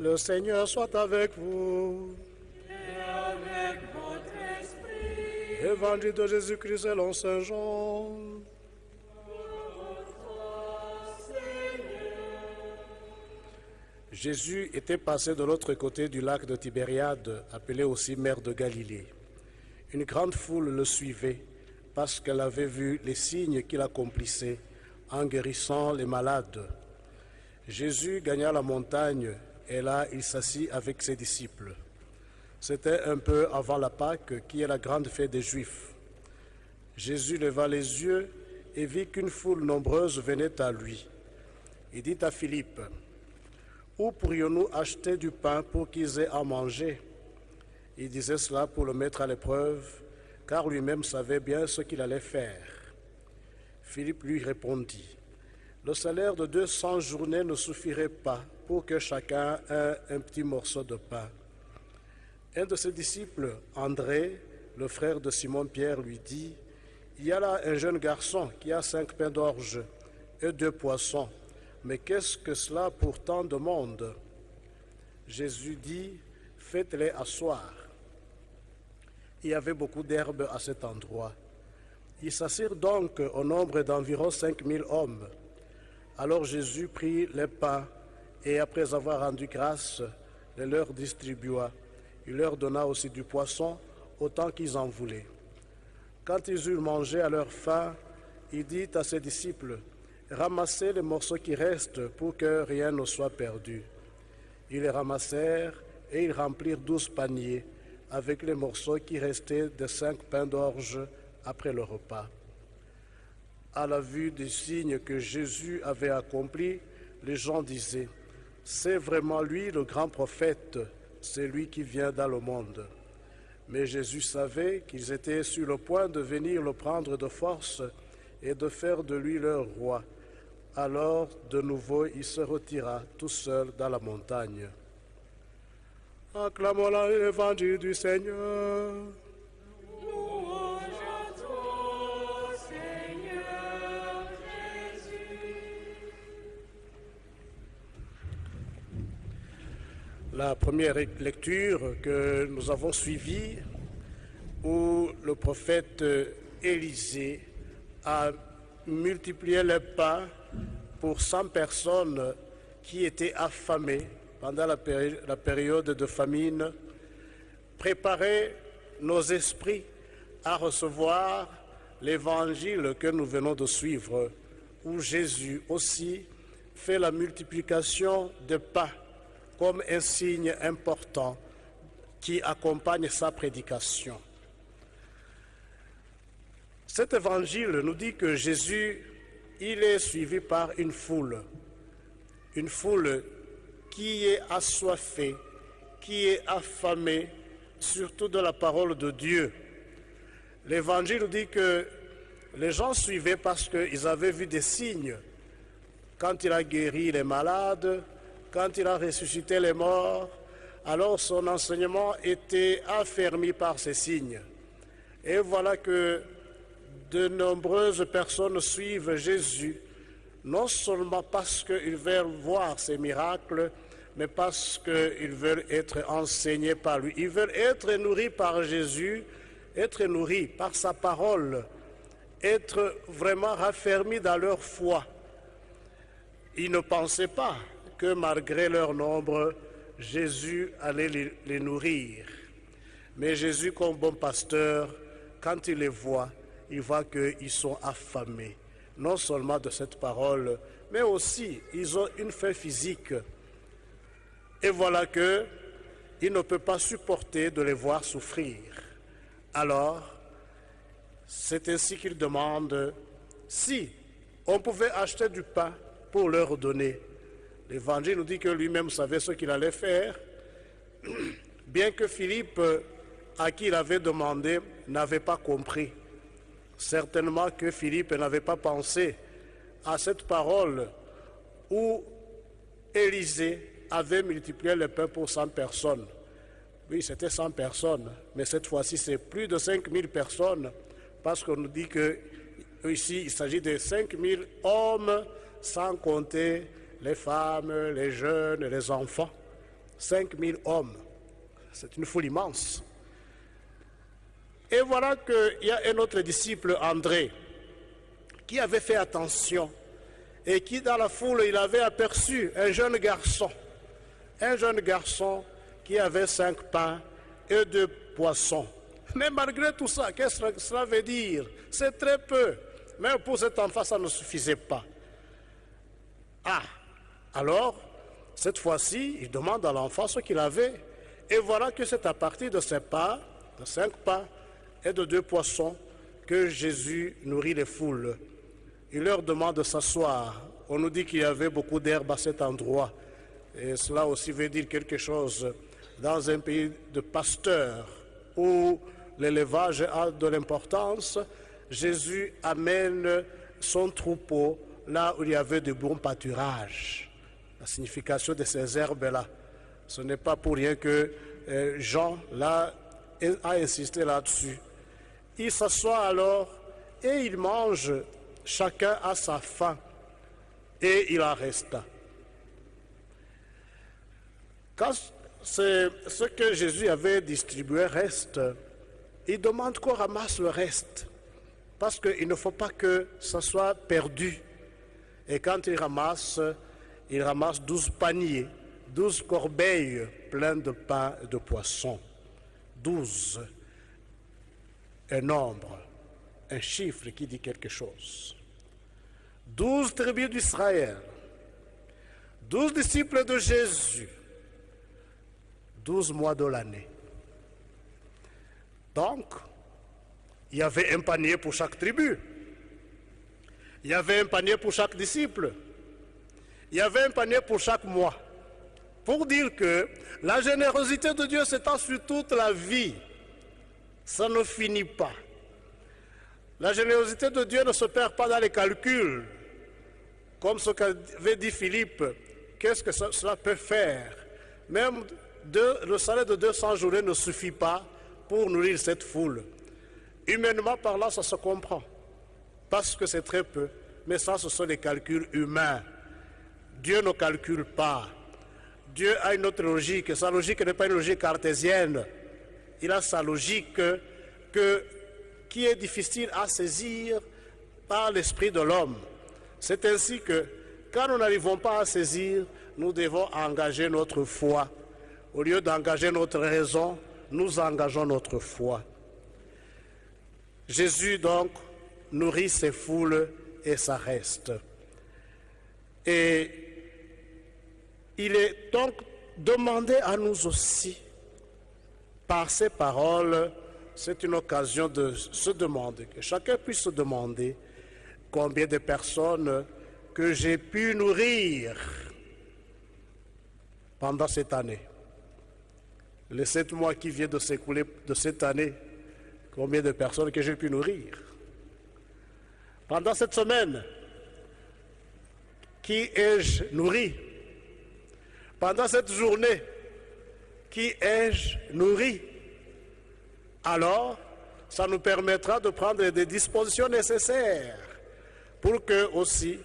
Le Seigneur soit avec vous. Et avec votre esprit. Évangile de Jésus-Christ selon Saint Jean. Jésus était passé de l'autre côté du lac de Tibériade, appelé aussi mer de Galilée. Une grande foule le suivait parce qu'elle avait vu les signes qu'il accomplissait en guérissant les malades. Jésus gagna la montagne et là il s'assit avec ses disciples. C'était un peu avant la Pâque, qui est la grande fête des Juifs. Jésus leva les yeux et vit qu'une foule nombreuse venait à lui. Il dit à Philippe: où pourrions-nous acheter du pain pour qu'ils aient à manger? Il disait cela pour le mettre à l'épreuve, car lui-même savait bien ce qu'il allait faire. Philippe lui répondit: le salaire de 200 journées ne suffirait pas pour que chacun ait un petit morceau de pain. Un de ses disciples, André, le frère de Simon-Pierre, lui dit: il y a là un jeune garçon qui a 5 pains d'orge et 2 poissons. Mais qu'est-ce que cela pour tant de monde? Jésus dit: faites-les asseoir. Il y avait beaucoup d'herbe à cet endroit. Ils s'assirent donc au nombre d'environ 5000 hommes. Alors Jésus prit les pains et après avoir rendu grâce, les leur distribua. Il leur donna aussi du poisson, autant qu'ils en voulaient. Quand ils eurent mangé à leur faim, il dit à ses disciples: ramassez les morceaux qui restent pour que rien ne soit perdu. Ils les ramassèrent et ils remplirent 12 paniers avec les morceaux qui restaient des 5 pains d'orge après le repas. À la vue des signes que Jésus avait accomplis, les gens disaient: c'est vraiment lui le grand prophète, c'est lui qui vient dans le monde. Mais Jésus savait qu'ils étaient sur le point de venir le prendre de force et de faire de lui leur roi. Alors, de nouveau, il se retira tout seul dans la montagne. Acclamons l'évangile du Seigneur. Louange à toi, Seigneur Jésus. La première lecture que nous avons suivie, où le prophète Élisée a multiplié les pains pour 100 personnes qui étaient affamées pendant la période de famine, préparait nos esprits à recevoir l'évangile que nous venons de suivre, où Jésus aussi fait la multiplication des pains comme un signe important qui accompagne sa prédication. Cet évangile nous dit que Jésus, il est suivi par une foule qui est assoiffée, qui est affamée, surtout de la parole de Dieu. L'évangile nous dit que les gens suivaient parce qu'ils avaient vu des signes. Quand il a guéri les malades, quand il a ressuscité les morts, alors son enseignement était affermi par ces signes. Et voilà que de nombreuses personnes suivent Jésus, non seulement parce qu'ils veulent voir ces miracles, mais parce qu'ils veulent être enseignés par lui. Ils veulent être nourris par Jésus, être nourris par sa parole, être vraiment raffermis dans leur foi. Ils ne pensaient pas que malgré leur nombre, Jésus allait les nourrir. Mais Jésus, comme bon pasteur, quand il les voit, il voit qu'ils sont affamés, non seulement de cette parole, mais aussi ils ont une faim physique. Et voilà qu'il ne peut pas supporter de les voir souffrir. Alors, c'est ainsi qu'il demande si on pouvait acheter du pain pour leur donner. L'Évangile nous dit que lui-même savait ce qu'il allait faire, bien que Philippe, à qui il avait demandé, n'avait pas compris. Certainement que Philippe n'avait pas pensé à cette parole où Élisée avait multiplié le pain pour 100 personnes. Oui, c'était 100 personnes, mais cette fois-ci, c'est plus de 5000 personnes, parce qu'on nous dit qu'ici, il s'agit de 5000 hommes, sans compter les femmes, les jeunes, les enfants. 5 000 hommes. C'est une foule immense. Et voilà qu'il y a un autre disciple, André, qui avait fait attention et qui, dans la foule, il avait aperçu un jeune garçon qui avait 5 pains et 2 poissons. Mais malgré tout ça, qu'est-ce que cela veut dire? C'est très peu. Même pour cet enfant, ça ne suffisait pas. Ah, alors, cette fois-ci, il demande à l'enfant ce qu'il avait. Et voilà que c'est à partir de ces pains, de 5 pains et de 2 poissons, que Jésus nourrit les foules. Il leur demande de s'asseoir. On nous dit qu'il y avait beaucoup d'herbe à cet endroit. Et cela aussi veut dire quelque chose. Dans un pays de pasteurs où l'élevage a de l'importance, Jésus amène son troupeau là où il y avait de bons pâturages. La signification de ces herbes-là, ce n'est pas pour rien que Jean là, a insisté là-dessus. Il s'assoit alors et il mange, chacun à sa faim, et il en resta. Quand ce que Jésus avait distribué reste, il demande qu'on ramasse le reste, parce qu'il ne faut pas que ça soit perdu. Et quand il ramasse 12 paniers, 12 corbeilles pleines de pain et de poissons. 12, un nombre, un chiffre qui dit quelque chose. 12 tribus d'Israël, 12 disciples de Jésus, 12 mois de l'année. Donc, il y avait un panier pour chaque tribu. Il y avait un panier pour chaque disciple. Il y avait un panier pour chaque mois. Pour dire que la générosité de Dieu s'étend sur toute la vie. Ça ne finit pas. La générosité de Dieu ne se perd pas dans les calculs. Comme ce qu'avait dit Philippe, qu'est-ce que cela peut faire? Même le salaire de 200 journées ne suffit pas pour nourrir cette foule. Humainement parlant, ça se comprend. Parce que c'est très peu. Mais ça, ce sont des calculs humains. Dieu ne calcule pas. Dieu a une autre logique. Sa logique n'est pas une logique cartésienne. Il a sa logique qui est difficile à saisir par l'esprit de l'homme. C'est ainsi que, quand nous n'arrivons pas à saisir, nous devons engager notre foi. Au lieu d'engager notre raison, nous engageons notre foi. Jésus, donc, nourrit ses foules et ça reste. Et il est donc demandé à nous aussi, par ces paroles, c'est une occasion de se demander, que chacun puisse se demander combien de personnes que j'ai pu nourrir pendant cette année. Les 7 mois qui viennent de s'écouler de cette année, combien de personnes que j'ai pu nourrir. Pendant cette semaine, qui ai-je nourri? Pendant cette journée, qui ai-je nourri? Alors, ça nous permettra de prendre des dispositions nécessaires pour que aussi,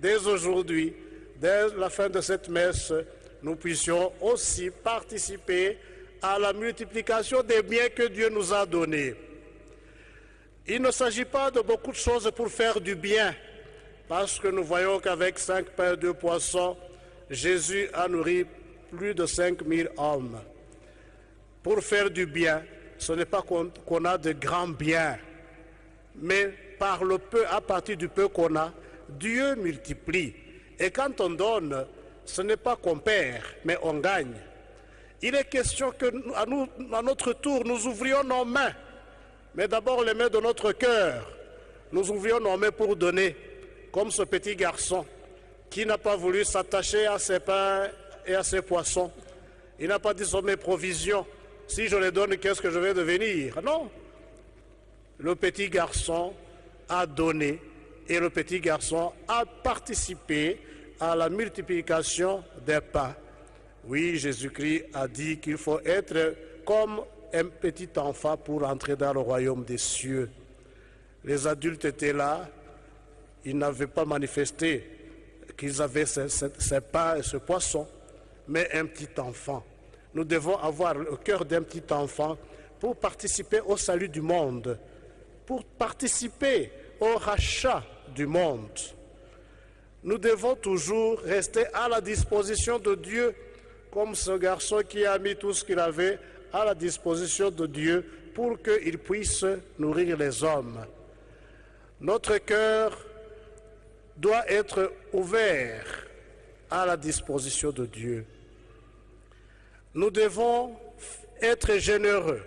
dès aujourd'hui, dès la fin de cette messe, nous puissions aussi participer à la multiplication des biens que Dieu nous a donnés. Il ne s'agit pas de beaucoup de choses pour faire du bien, parce que nous voyons qu'avec 5 pains et 2 poissons, Jésus a nourri plus de 5 000 hommes. Pour faire du bien, ce n'est pas qu'on a de grands biens, mais par le peu, à partir du peu qu'on a, Dieu multiplie. Et quand on donne, ce n'est pas qu'on perd, mais on gagne. Il est question que à notre tour, nous ouvrions nos mains, mais d'abord les mains de notre cœur. Nous ouvrions nos mains pour donner, comme ce petit garçon qui n'a pas voulu s'attacher à ses pains et à ses poissons. Il n'a pas dit sur mes provisions, si je les donne, qu'est-ce que je vais devenir? Non. Le petit garçon a donné et le petit garçon a participé à la multiplication des pains. Oui, Jésus-Christ a dit qu'il faut être comme un petit enfant pour entrer dans le royaume des cieux. Les adultes étaient là, ils n'avaient pas manifesté qu'ils avaient ces pains et ce poisson, mais un petit enfant Nous devons avoir le cœur d'un petit enfant pour participer au salut du monde, pour participer au rachat du monde. Nous devons toujours rester à la disposition de Dieu, comme ce garçon qui a mis tout ce qu'il avait à la disposition de Dieu pour qu'il puisse nourrir les hommes. Notre cœur doit être ouvert à la disposition de Dieu. Nous devons être généreux,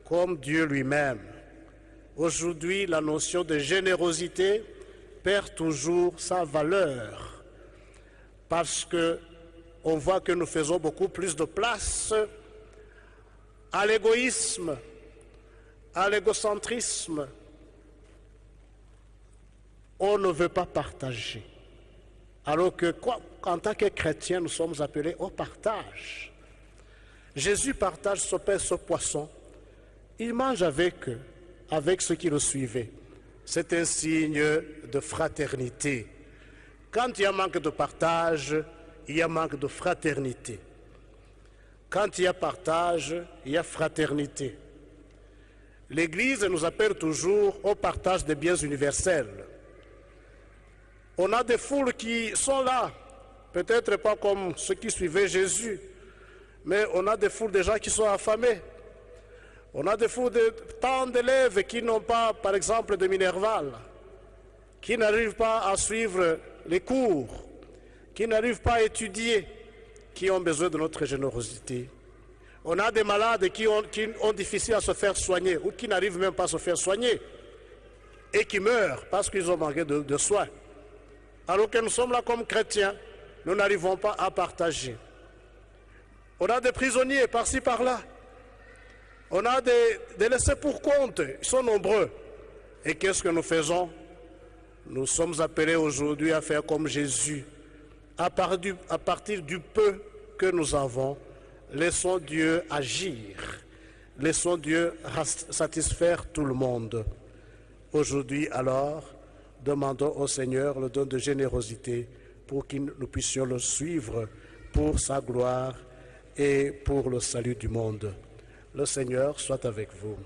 comme Dieu lui-même. Aujourd'hui, la notion de générosité perd toujours sa valeur, parce qu'on voit que nous faisons beaucoup plus de place à l'égoïsme, à l'égocentrisme. On ne veut pas partager. Alors que, en tant que chrétiens, nous sommes appelés au partage. Jésus partage ce pain, ce poisson. Il mange avec eux, avec ceux qui le suivaient. C'est un signe de fraternité. Quand il y a manque de partage, il y a manque de fraternité. Quand il y a partage, il y a fraternité. L'Église nous appelle toujours au partage des biens universels. On a des foules qui sont là, peut-être pas comme ceux qui suivaient Jésus, mais on a des foules de gens qui sont affamés. On a des foules de tant d'élèves qui n'ont pas, par exemple, de Minerval, qui n'arrivent pas à suivre les cours, qui n'arrivent pas à étudier, qui ont besoin de notre générosité. On a des malades qui ont difficile à se faire soigner ou qui n'arrivent même pas à se faire soigner et qui meurent parce qu'ils ont manqué de soins. Alors que nous sommes là comme chrétiens, nous n'arrivons pas à partager. On a des prisonniers par-ci, par-là. On a des laissés pour compte, ils sont nombreux. Et qu'est-ce que nous faisons? Nous sommes appelés aujourd'hui à faire comme Jésus. À partir du peu que nous avons, laissons Dieu agir. Laissons Dieu satisfaire tout le monde. Aujourd'hui, alors, demandons au Seigneur le don de générosité pour que nous puissions le suivre pour sa gloire et pour le salut du monde. Le Seigneur soit avec vous.